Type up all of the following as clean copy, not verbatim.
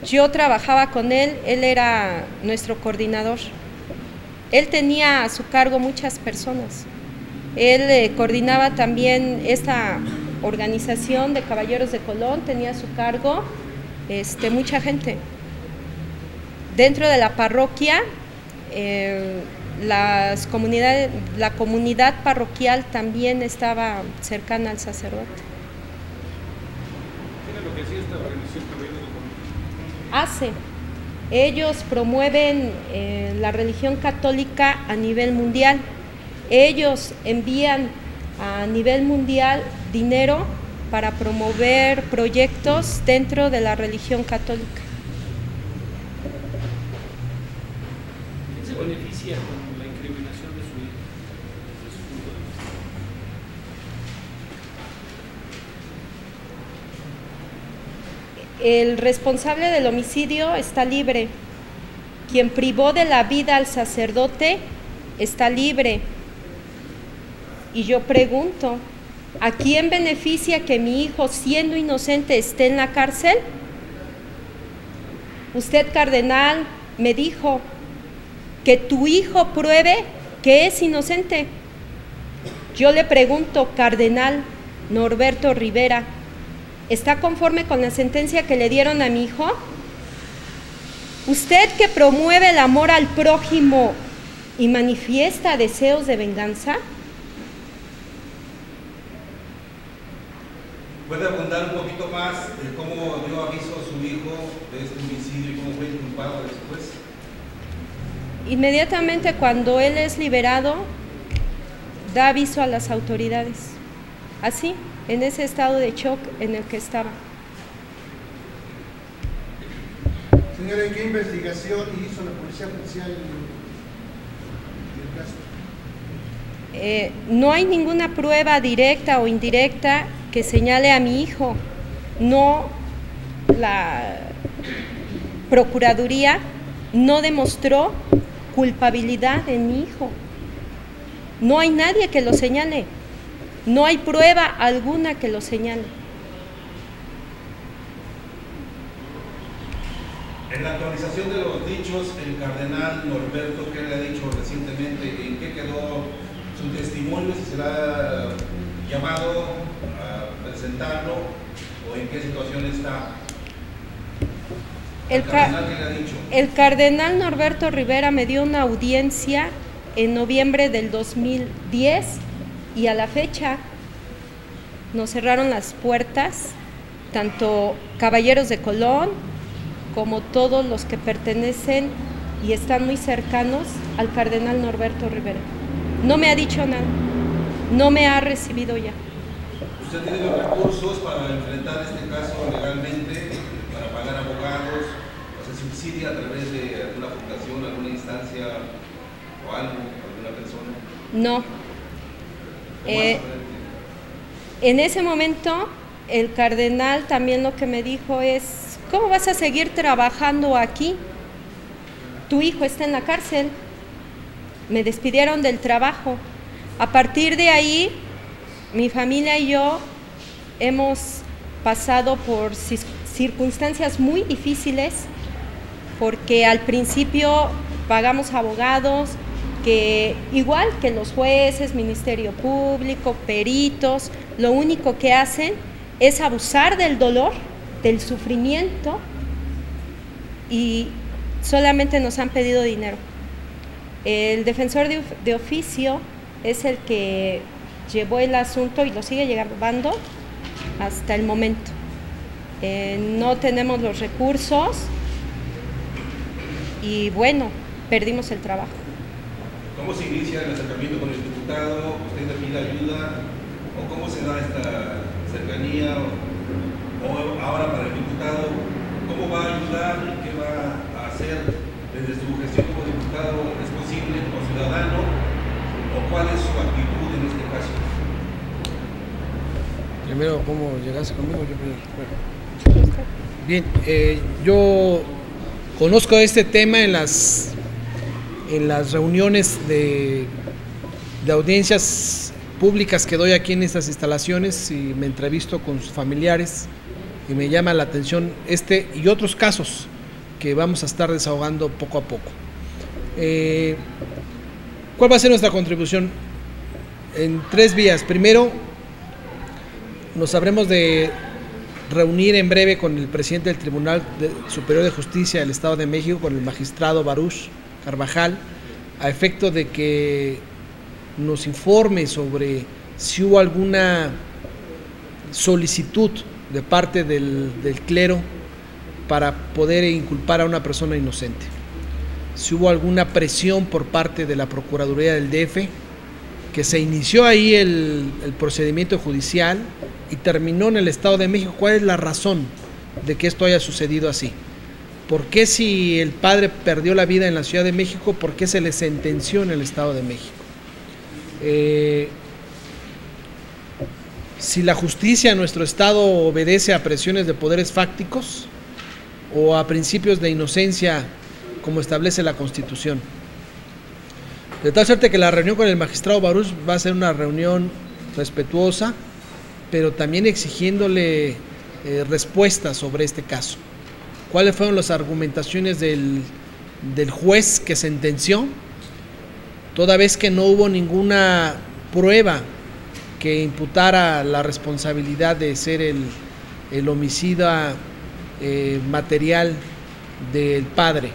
Yo trabajaba con él era nuestro coordinador. Él tenía a su cargo muchas personas. Él coordinaba también esta organización de Caballeros de Colón, tenía a su cargo mucha gente. Dentro de la parroquia, la comunidad parroquial también estaba cercana al sacerdote. ¿Qué es lo que hacía esta organización Caballeros de Colón? Hace. Ellos promueven la religión católica a nivel mundial. Ellos envían a nivel mundial dinero para promover proyectos dentro de la religión católica. ¿Quién se beneficia con la incriminación de su hijo, desde su punto de vista? El responsable del homicidio está libre. Quien privó de la vida al sacerdote está libre. Y yo pregunto, ¿a quién beneficia que mi hijo, siendo inocente, esté en la cárcel? Usted, cardenal, me dijo que tu hijo pruebe que es inocente. Yo le pregunto, cardenal Norberto Rivera, ¿está conforme con la sentencia que le dieron a mi hijo? Usted que promueve el amor al prójimo y manifiesta deseos de venganza. ¿Puede abundar un poquito más de cómo dio aviso a su hijo de este homicidio y cómo fue inculpado después? Inmediatamente cuando él es liberado, da aviso a las autoridades. Así, en ese estado de shock en el que estaba. Señora, ¿qué investigación hizo la Policía Judicial del caso? No hay ninguna prueba directa o indirecta que señale a mi hijo. No, la Procuraduría no demostró culpabilidad en mi hijo. No hay nadie que lo señale. No hay prueba alguna que lo señale. En la actualización de los dichos, el cardenal Norberto, ¿qué le ha dicho recientemente? ¿En qué quedó su testimonio? ¿Si será llamado a presentarlo o en qué situación está? ¿El cardenal qué le ha dicho? El cardenal Norberto Rivera me dio una audiencia en noviembre del 2010 y a la fecha nos cerraron las puertas, tanto Caballeros de Colón como todos los que pertenecen y están muy cercanos al cardenal Norberto Rivera. No me ha dicho nada, no me ha recibido ya. ¿Usted tiene los recursos para enfrentar este caso legalmente, para pagar abogados, o se subsidia a través de alguna fundación, alguna instancia o algo, alguna persona? No. En ese momento, el cardenal también lo que me dijo es: ¿cómo vas a seguir trabajando aquí? Tu hijo está en la cárcel. Me despidieron del trabajo. A partir de ahí, mi familia y yo hemos pasado por circunstancias muy difíciles, porque al principio pagamos abogados, que igual que los jueces, Ministerio Público, peritos, lo único que hacen es abusar del dolor, del sufrimiento, y solamente nos han pedido dinero. El defensor de oficio es el que llevó el asunto y lo sigue llevando hasta el momento. No tenemos los recursos y bueno, perdimos el trabajo. ¿Cómo se inicia el acercamiento con el diputado? ¿Usted le pide ayuda? ¿O cómo se da esta cercanía? ¿O ahora para el diputado, cómo va a ayudar? ¿Qué va a hacer desde su gestión como diputado? ¿Es posible como ciudadano? ¿O cuál es su actitud en este caso? Primero, ¿cómo llegaste conmigo? Bien, yo conozco este tema en las reuniones de audiencias públicas que doy aquí en estas instalaciones, y me entrevisto con sus familiares, y me llama la atención este y otros casos que vamos a estar desahogando poco a poco. ¿Cuál va a ser nuestra contribución? En 3 vías. Primero, nos habremos de reunir en breve con el presidente del Tribunal Superior de Justicia del Estado de México, con el magistrado Baruch Carvajal, a efecto de que nos informe sobre si hubo alguna solicitud de parte del clero para poder inculpar a una persona inocente, si hubo alguna presión por parte de la Procuraduría del DF, que se inició ahí el procedimiento judicial y terminó en el Estado de México. ¿Cuál es la razón de que esto haya sucedido así? ¿Por qué, si el padre perdió la vida en la Ciudad de México, por qué se le sentenció en el Estado de México? Si la justicia en nuestro Estado obedece a presiones de poderes fácticos o a principios de inocencia como establece la Constitución. De tal suerte que la reunión con el magistrado Baruch va a ser una reunión respetuosa, pero también exigiéndole respuestas sobre este caso. ¿Cuáles fueron las argumentaciones del juez que sentenció? Toda vez que no hubo ninguna prueba que imputara la responsabilidad de ser el homicida material del padre.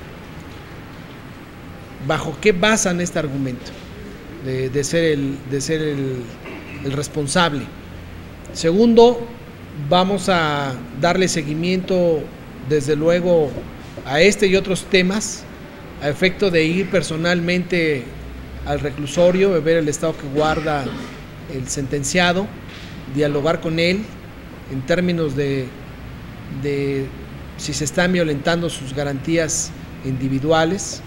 ¿Bajo qué basan este argumento de ser el responsable? Segundo, vamos a darle seguimiento, desde luego, a este y otros temas, a efecto de ir personalmente al reclusorio, de ver el estado que guarda el sentenciado, dialogar con él en términos de si se están violentando sus garantías individuales,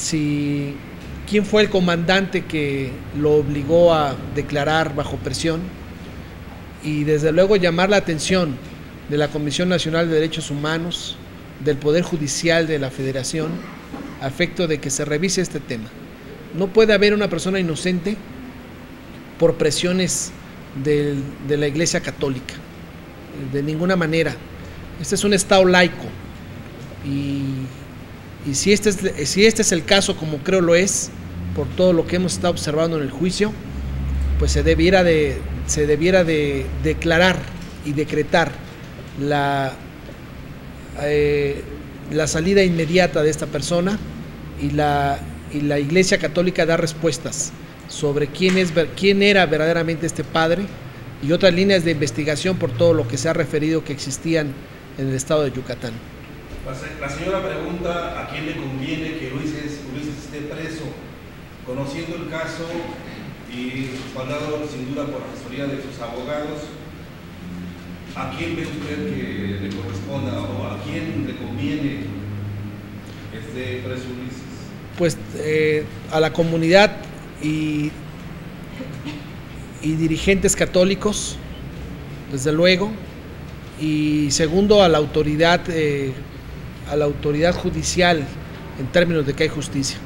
quién fue el comandante que lo obligó a declarar bajo presión, y desde luego llamar la atención de la Comisión Nacional de Derechos Humanos, del Poder Judicial de la Federación, a efecto de que se revise este tema. No puede haber una persona inocente por presiones de la Iglesia Católica, de ninguna manera. Este es un Estado laico, y si este es el caso, como creo lo es, por todo lo que hemos estado observando en el juicio, pues se debiera de declarar y decretar la salida inmediata de esta persona, y la Iglesia Católica da respuestas sobre quién era verdaderamente este padre, y otras líneas de investigación por todo lo que se ha referido que existían en el estado de Yucatán. La señora pregunta a quién le conviene que Ulises esté preso, conociendo el caso y respaldado sin duda por la asesoría de sus abogados. ¿A quién ve usted que le corresponda o a quién le conviene que esté preso Ulises? Pues a la comunidad y dirigentes católicos, desde luego, y segundo a la autoridad judicial en términos de que hay justicia.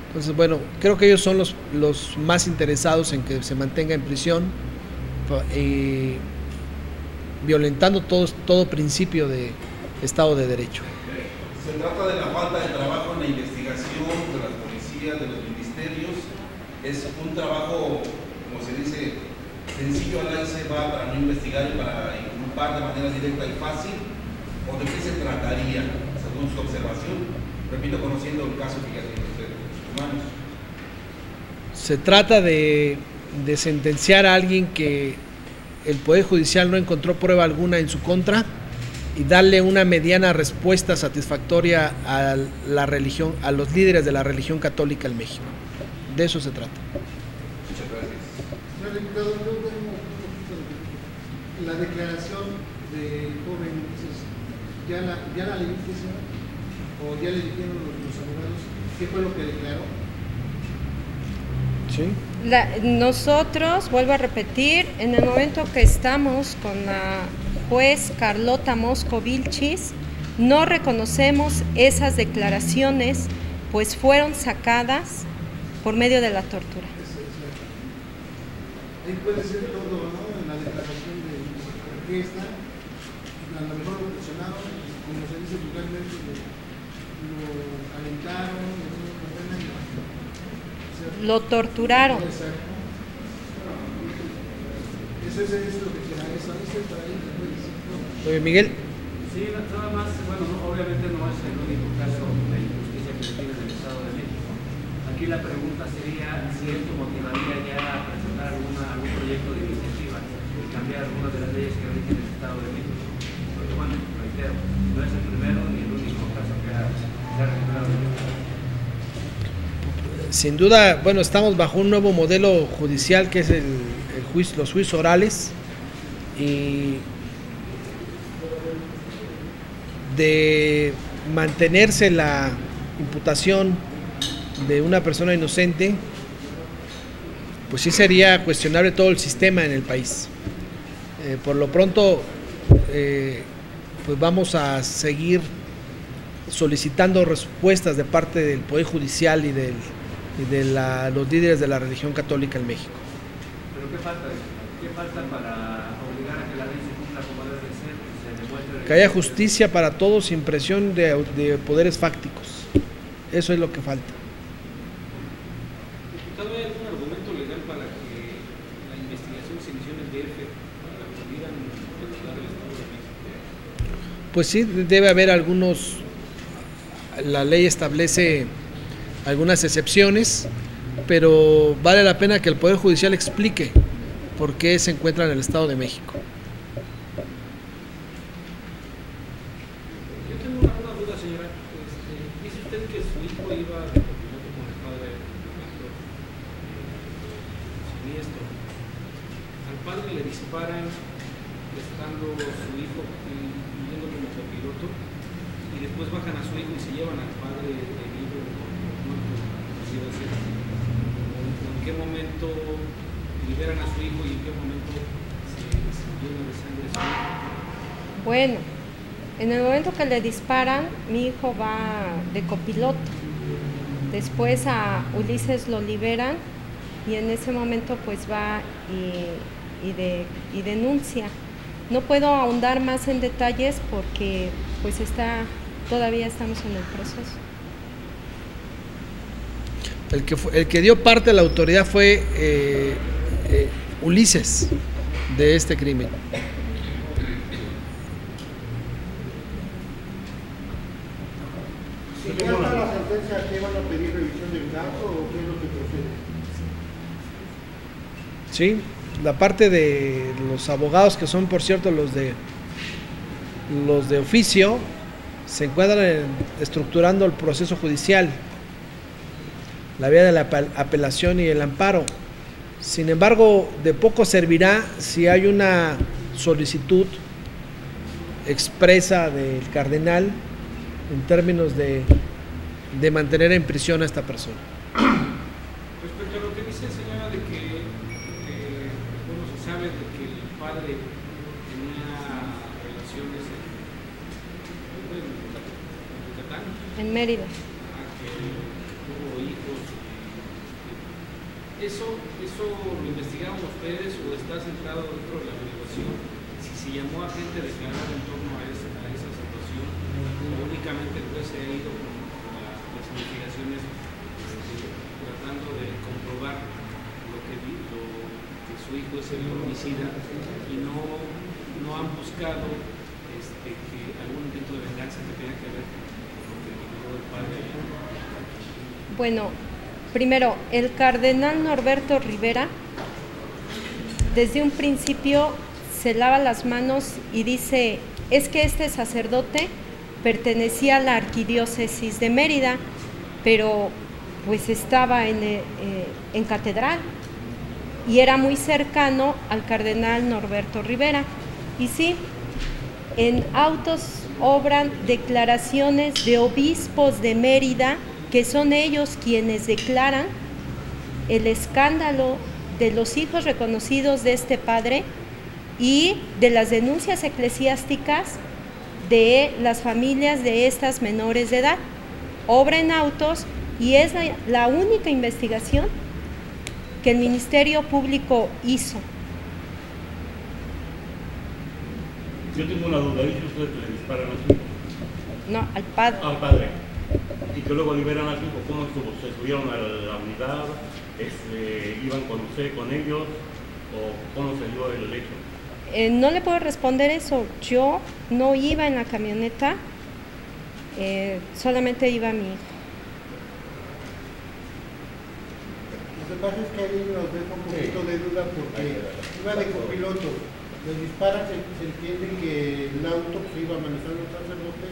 Entonces, bueno, creo que ellos son los más interesados en que se mantenga en prisión, violentando todo principio de Estado de Derecho. Se trata de la falta de trabajo en la investigación de las policías, de los ministerios. Es un trabajo, como se dice, sencillo al alce, va para no investigar y para inculpar de manera directa y fácil. ¿O de qué se trataría, según su observación? Repito, conociendo el caso que ya tiene usted en sus manos. Se trata de sentenciar a alguien que el Poder Judicial no encontró prueba alguna en su contra, y darle una mediana respuesta satisfactoria a la religión, a los líderes de la religión católica en México. De eso se trata. Muchas gracias. Señor diputado, yo tengo un poquito de la declaración del joven, ¿ya la leíste, señor? ¿O ya le dijeron los abogados qué fue lo que declaró? ¿Sí? Nosotros, vuelvo a repetir, en el momento que estamos con la juez Carlota Mosco Vilchis, no reconocemos esas declaraciones, pues fueron sacadas por medio de la tortura. Ahí puede ser todo, ¿no? En la declaración de orquesta, a lo mejor lo presionaron, como se dice vulgarmente, lo calentaron, lo torturaron. Exacto. Eso es lo que queda, eso es para ahí. Oye, Miguel. Sí, nada más, bueno, obviamente no es el único caso de injusticia que se tiene en el Estado de México. Aquí la pregunta sería si esto motivaría ya a presentar algún proyecto de iniciativa y cambiar algunas de las leyes que rigen el Estado de México. Porque, bueno, reitero, no es el primero ni el único caso que se ha registrado en México. Sin duda, bueno, estamos bajo un nuevo modelo judicial que es los juicios orales, y de mantenerse la imputación de una persona inocente, pues sí sería cuestionable todo el sistema en el país. Por lo pronto, pues vamos a seguir solicitando respuestas de parte del Poder Judicial y de los líderes de la religión católica en México. ¿Pero qué falta? ¿Qué falta para obligar a que la ley se cumpla como debe ser? Se demuestre Que haya justicia para todos sin presión de poderes fácticos. Eso es lo que falta. Diputado, ¿hay algún argumento legal para que la investigación se inicie en el DF para que pudieran regular el Estado de México? Pues sí, debe haber algunos. La ley establece algunas excepciones, pero vale la pena que el Poder Judicial explique por qué se encuentra en el Estado de México. Yo tengo una duda, señora. Dice usted que su hijo iba de copiloto con el padre siniestro. Al padre le disparan estando su hijo yendo como copiloto, y después bajan a su hijo y se llevan al padre herido, muerto, así va a ser. ¿En qué momento liberan a su hijo y en qué momento se llena de sangre su hijo? Bueno, en el momento que le disparan, mi hijo va de copiloto. Después a Ulises lo liberan y en ese momento pues va y denuncia. No puedo ahondar más en detalles porque pues todavía estamos en el proceso. El que dio parte a la autoridad fue Ulises de este crimen. Si ya está la sentencia, ¿qué van a pedir revisión del caso o qué es lo que procede? Sí, la parte de los abogados, que son por cierto los de oficio, se encuentran estructurando el proceso judicial, la vía de la apelación y el amparo. Sin embargo, de poco servirá si hay una solicitud expresa del cardenal en términos de mantener en prisión a esta persona. Respecto a lo que dice, señora, de que bueno, se sabe de que el padre tenía relaciones en Yucatán, En Mérida. que tuvo hijos. ¿Eso lo investigaron ustedes o está centrado dentro de la averiguación? Si se llamó a gente a declarar en torno a esa situación, o únicamente el juez se ha ido con las investigaciones tratando de comprobar que su hijo es el homicida y no han buscado que algún intento de venganza que tenga que ver con el hijo del padre? Bueno, primero, el cardenal Norberto Rivera desde un principio se lava las manos y dice, es que este sacerdote pertenecía a la arquidiócesis de Mérida, pero pues estaba en catedral y era muy cercano al cardenal Norberto Rivera. Y sí, en autos obran declaraciones de obispos de Mérida, que son ellos quienes declaran el escándalo de los hijos reconocidos de este padre y de las denuncias eclesiásticas de las familias de estas menores de edad. Obra en autos y es la única investigación que el Ministerio Público hizo. Yo tengo una duda, dice usted que le disparan a su hijo. No, al padre. Al padre. Y que luego liberan a su hijo. ¿Cómo estuvo? ¿Se subieron a la unidad? ¿Iban con usted, con ellos? ¿O cómo se dio el hecho? No le puedo responder eso. Yo no iba en la camioneta, solamente iba mi hijo. Lo que pasa es que ahí nos deja un poquito de duda porque iba de copiloto. Le disparan, se entiende que el auto que iba manejando el sacerdote,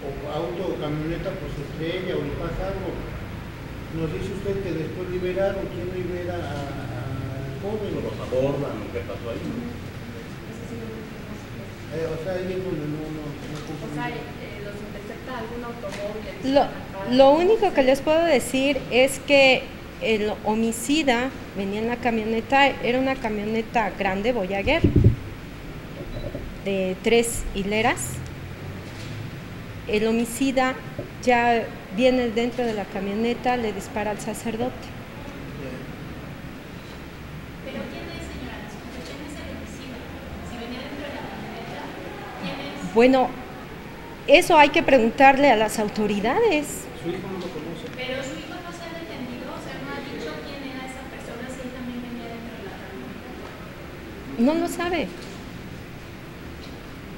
o auto o camioneta, pues se estrella o le pasa algo. Nos dice usted que después liberaron. ¿Quién libera al joven? ¿Los abordan? ¿Qué pasó ahí? O sea, ahí es donde no O sea, los intercepta algún automóvil. Lo único que les puedo decir es que el homicida venía en la camioneta, era una camioneta grande Voyager de 3 hileras. El homicida ya viene dentro de la camioneta, le dispara al sacerdote. ¿Pero quién es, señora? ¿Quién es el homicida? Si venía dentro de la camioneta, ¿quién es? Bueno, eso hay que preguntarle a las autoridades. Su hijo no lo conoce. Pero su hijo no se ha defendido, o sea, no ha dicho quién era esa persona, si él también venía dentro de la camioneta. No lo sabe.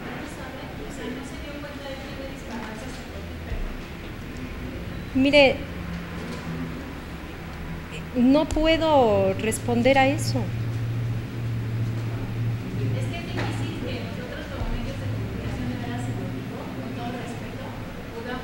No sabe, o sea, no se dio cuenta de quién le disparó al sacerdote, pero Mire, no puedo responder a eso. es que es difícil que nosotros como medios de comunicación de veras en vivo, con todo respeto,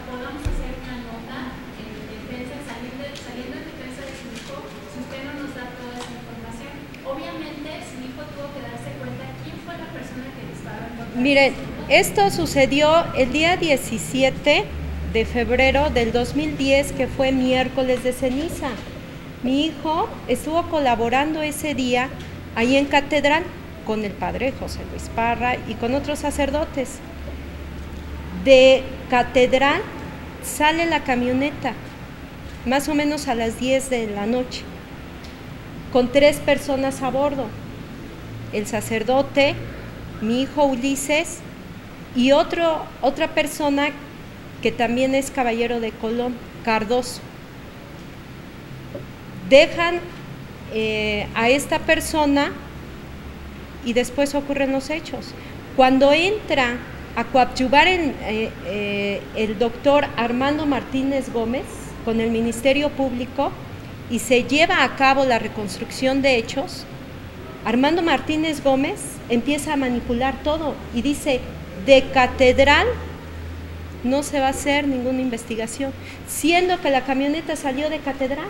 podamos hacer una nota en defensa, saliendo en defensa de su hijo, si usted no nos da toda esa información. Obviamente, su hijo tuvo que darse cuenta quién fue la persona que disparó en contra de Miren, su hijo. esto sucedió el día 17 de febrero del 2010, que fue miércoles de ceniza. Mi hijo estuvo colaborando ese día ahí en Catedral con el padre José Luis Parra y con otros sacerdotes. De Catedral sale la camioneta, más o menos a las 10 de la noche, con 3 personas a bordo. El sacerdote, mi hijo Ulises y otra persona que también es caballero de Colón, Cardoso. Dejan a esta persona y después ocurren los hechos. Cuando entra a coadyuvar el doctor Armando Martínez Gómez con el Ministerio Público y se lleva a cabo la reconstrucción de hechos, Armando Martínez Gómez empieza a manipular todo y dice, de Catedral no se va a hacer ninguna investigación, siendo que la camioneta salió de Catedral.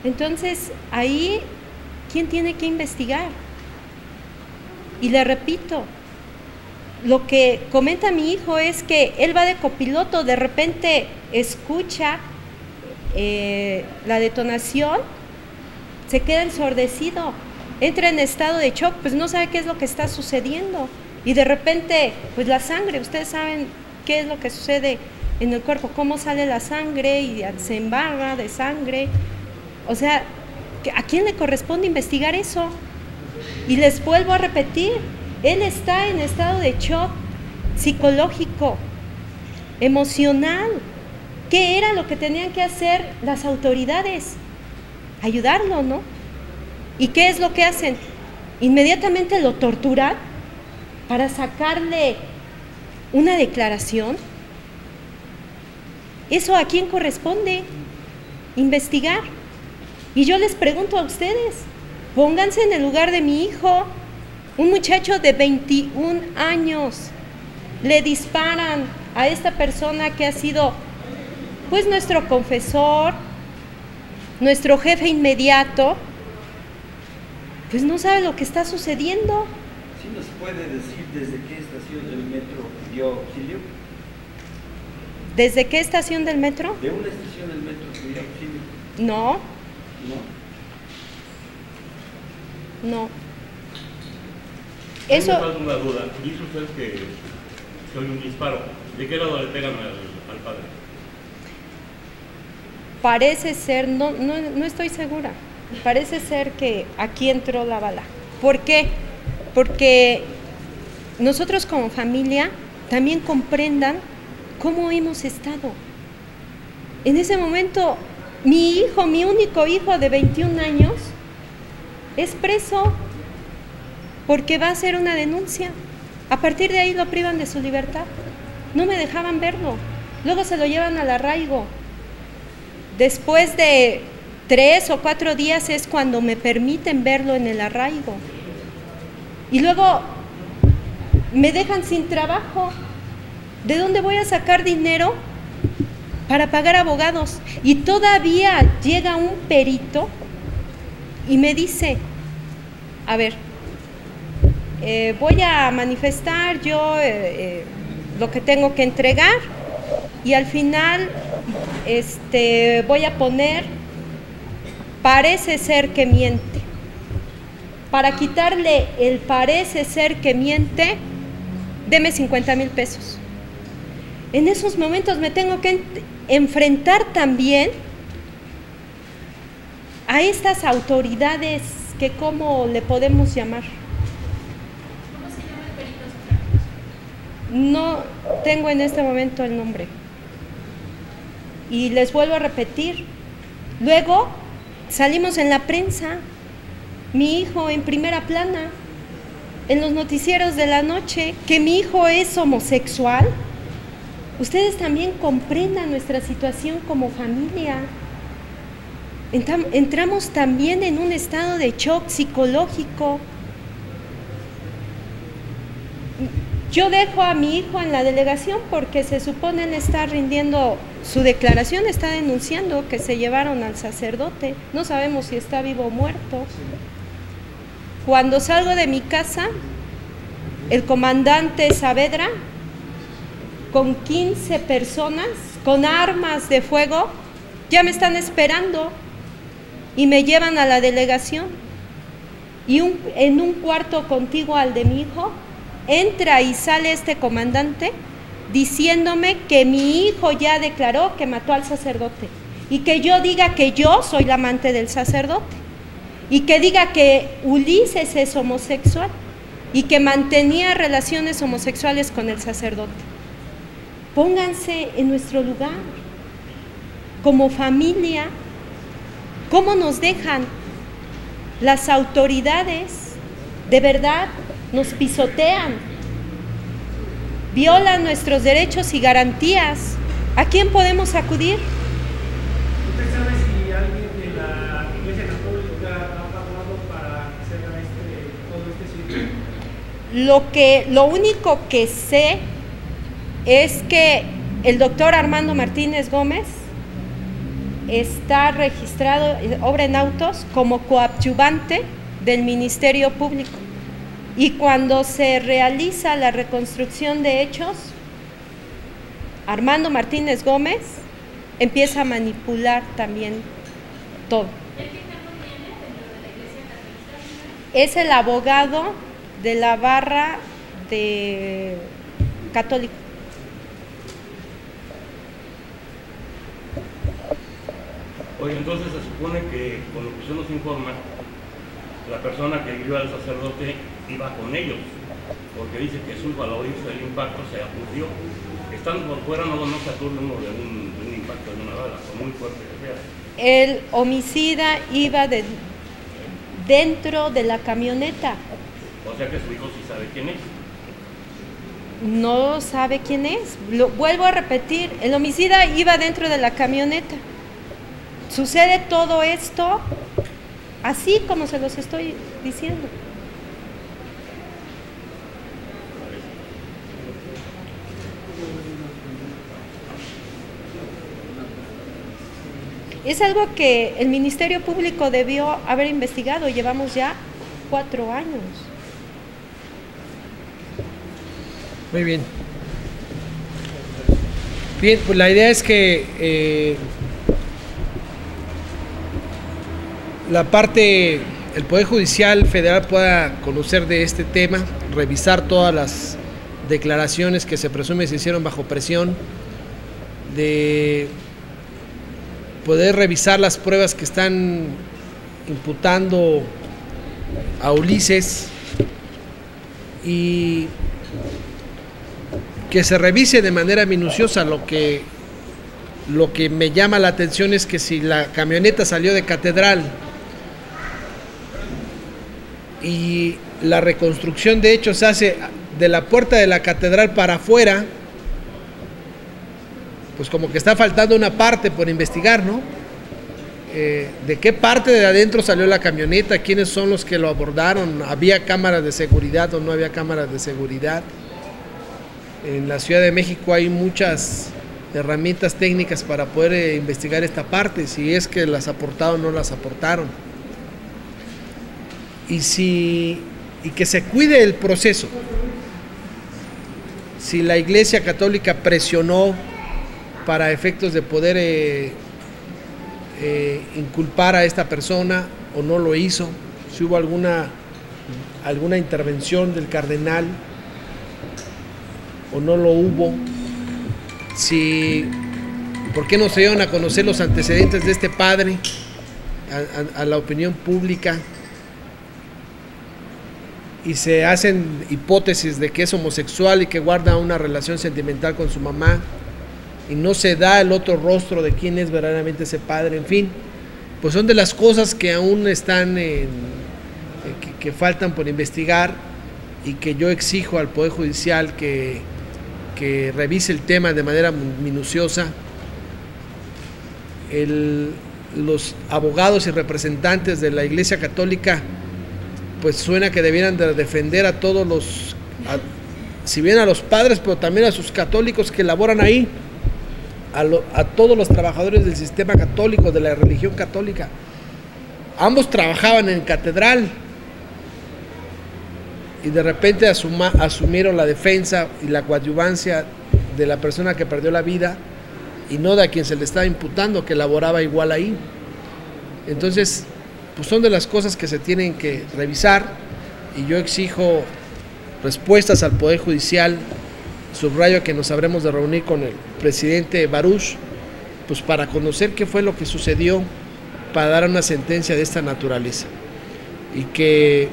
Entonces, ahí, ¿quién tiene que investigar? Y le repito, lo que comenta mi hijo es que él va de copiloto, de repente escucha la detonación, se queda ensordecido, entra en estado de shock, pues no sabe qué es lo que está sucediendo. Y de repente, pues la sangre, ustedes saben qué es lo que sucede en el cuerpo, cómo sale la sangre y se embarra de sangre. O sea, ¿a quién le corresponde investigar eso? Y les vuelvo a repetir, él está en estado de shock psicológico, emocional. ¿Qué era lo que tenían que hacer las autoridades? Ayudarlo, ¿no? ¿Y qué es lo que hacen? Inmediatamente lo torturan para sacarle una declaración. ¿Eso a quién corresponde? Investigar. Y yo les pregunto a ustedes, pónganse en el lugar de mi hijo, un muchacho de 21 años, le disparan a esta persona que ha sido, pues, nuestro confesor, nuestro jefe inmediato, pues no sabe lo que está sucediendo. ¿Sí nos puede decir desde qué estación del metro dio auxilio? ¿Desde qué estación del metro? ¿De una estación del metro dio auxilio? No, ¿No? no. Me Eso, falta una duda. Dice usted que se oye un disparo. ¿De qué lado le pegan al padre? parece ser, no estoy segura, parece ser que aquí entró la bala. ¿Por qué? Porque nosotros como familia también comprendan cómo hemos estado. En ese momento, mi hijo, mi único hijo de 21 años, es preso porque va a hacer una denuncia. A partir de ahí lo privan de su libertad. No me dejaban verlo. Luego se lo llevan al arraigo. Después de 3 o 4 días es cuando me permiten verlo en el arraigo. Y luego me dejan sin trabajo. ¿De dónde voy a sacar dinero para pagar abogados? Y todavía llega un perito y me dice, a ver, voy a manifestar yo lo que tengo que entregar y al final voy a poner, parece ser que miente. Para quitarle el parece ser que miente, deme 50,000 pesos. En esos momentos me tengo que enfrentar también a estas autoridades que ¿cómo le podemos llamar? ¿Cómo se llama el perito? No tengo en este momento el nombre. Y les vuelvo a repetir. Luego salimos en la prensa, mi hijo en primera plana, en los noticieros de la noche, que mi hijo es homosexual. Ustedes también comprendan nuestra situación como familia. Entramos también en un estado de shock psicológico. Yo dejo a mi hijo en la delegación porque se supone él está rindiendo su declaración, está denunciando que se llevaron al sacerdote. No sabemos si está vivo o muerto. Cuando salgo de mi casa, el comandante Saavedra, con 15 personas, con armas de fuego, ya me están esperando y me llevan a la delegación. Y en un cuarto contiguo al de mi hijo, entra y sale este comandante diciéndome que mi hijo ya declaró que mató al sacerdote y que yo diga que yo soy la amante del sacerdote y que diga que Ulises es homosexual y que mantenía relaciones homosexuales con el sacerdote. Pónganse en nuestro lugar, como familia, ¿cómo nos dejan? Las autoridades de verdad nos pisotean, violan nuestros derechos y garantías. ¿A quién podemos acudir? ¿Usted sabe si alguien de la Iglesia Católica ha pagado para que se haga todo este sitio? Lo único que sé es que el doctor Armando Martínez Gómez está registrado, obra en autos, como coadyuvante del Ministerio Público. Y cuando se realiza la reconstrucción de hechos, Armando Martínez Gómez empieza a manipular también todo. ¿El qué cargo tiene dentro de la Iglesia Católica? Es el abogado de la barra de católico. Oye, entonces se supone que con lo que usted nos informa, la persona que vio al sacerdote iba con ellos, porque dice que su hijo al oírse del impacto se aturdió. Estando por fuera no se aturde uno de un impacto de una bala, por muy fuerte que sea. El homicida iba dentro de la camioneta. O sea que su hijo sí sabe quién es. No sabe quién es. Vuelvo a repetir, el homicida iba dentro de la camioneta. Sucede todo esto así como se los estoy diciendo. Es algo que el Ministerio Público debió haber investigado. Llevamos ya 4 años. Muy bien. Bien, pues la idea es que la parte, el Poder Judicial Federal pueda conocer de este tema, revisar todas las declaraciones que se presume se hicieron bajo presión, de poder revisar las pruebas que están imputando a Ulises y que se revise de manera minuciosa. Lo que me llama la atención es que si la camioneta salió de Catedral y la reconstrucción de hecho se hace de la puerta de la Catedral para afuera, pues como que está faltando una parte por investigar, ¿no? ¿De qué parte de adentro salió la camioneta? ¿Quiénes son los que lo abordaron? ¿Había cámaras de seguridad o no había cámaras de seguridad? En la Ciudad de México hay muchas herramientas técnicas para poder investigar esta parte, si es que las aportaron o no las aportaron. Y que se cuide el proceso. Si la Iglesia Católica presionó para efectos de poder inculpar a esta persona o no lo hizo, si hubo alguna intervención del cardenal o no lo hubo, ¿por qué no se dieron a conocer los antecedentes de este padre a la opinión pública? Y se hacen hipótesis de que es homosexual y que guarda una relación sentimental con su mamá, y no se da el otro rostro de quién es verdaderamente ese padre. En fin, pues son de las cosas que aún están que faltan por investigar, y que yo exijo al Poder Judicial que revise el tema de manera minuciosa. Los abogados y representantes de la Iglesia Católica, pues suena que debieran de defender a todos si bien a los padres, pero también a sus católicos que laboran ahí, a todos los trabajadores del sistema católico, de la religión católica. Ambos trabajaban en Catedral y de repente asumieron la defensa y la coadyuvancia de la persona que perdió la vida, y no de a quien se le estaba imputando, que laboraba igual ahí. Entonces, pues son de las cosas que se tienen que revisar, y yo exijo respuestas al Poder Judicial. Subrayo que nos habremos de reunir con el presidente Baruch, pues para conocer qué fue lo que sucedió, para dar una sentencia de esta naturaleza, y que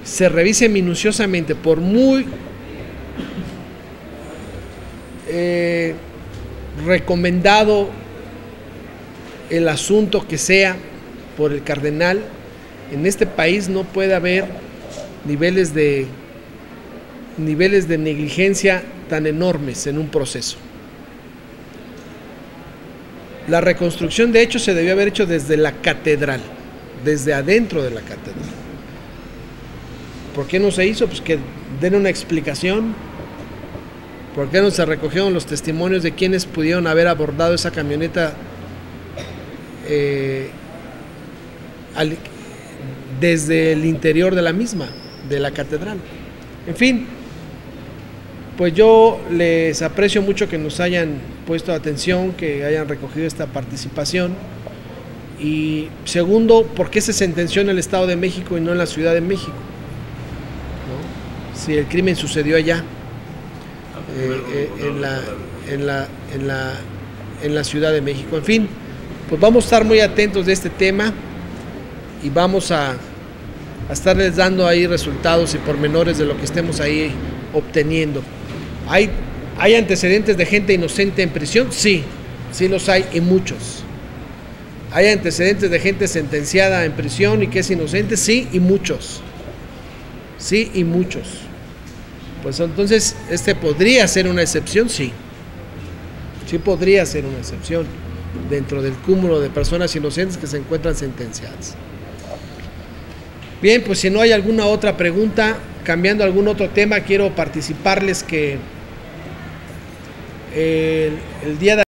se revise minuciosamente, por muy recomendado el asunto que sea por el cardenal. En este país no puede haber niveles de negligencia tan enormes en un proceso. La reconstrucción de hecho se debió haber hecho desde la catedral, desde adentro de la catedral. ¿Por qué no se hizo? Pues que den una explicación. ¿Por qué no se recogieron los testimonios de quienes pudieron haber abordado esa camioneta desde el interior de la misma, de la catedral? En fin, pues yo les aprecio mucho que nos hayan puesto atención, que hayan recogido esta participación. Y segundo, ¿por qué se sentenció en el Estado de México y no en la Ciudad de México? ¿No? Si el crimen sucedió allá, en la Ciudad de México. En fin, pues vamos a estar muy atentos de este tema y vamos a estarles dando ahí resultados y pormenores de lo que estemos ahí obteniendo. ¿Hay antecedentes de gente inocente en prisión? Sí, sí los hay, y muchos. ¿Hay antecedentes de gente sentenciada en prisión y que es inocente? Sí, y muchos. Sí, y muchos. Pues entonces, ¿podría ser una excepción? Sí. Sí podría ser una excepción dentro del cúmulo de personas inocentes que se encuentran sentenciadas. Bien, pues si no hay alguna otra pregunta, cambiando algún otro tema, quiero participarles que el día de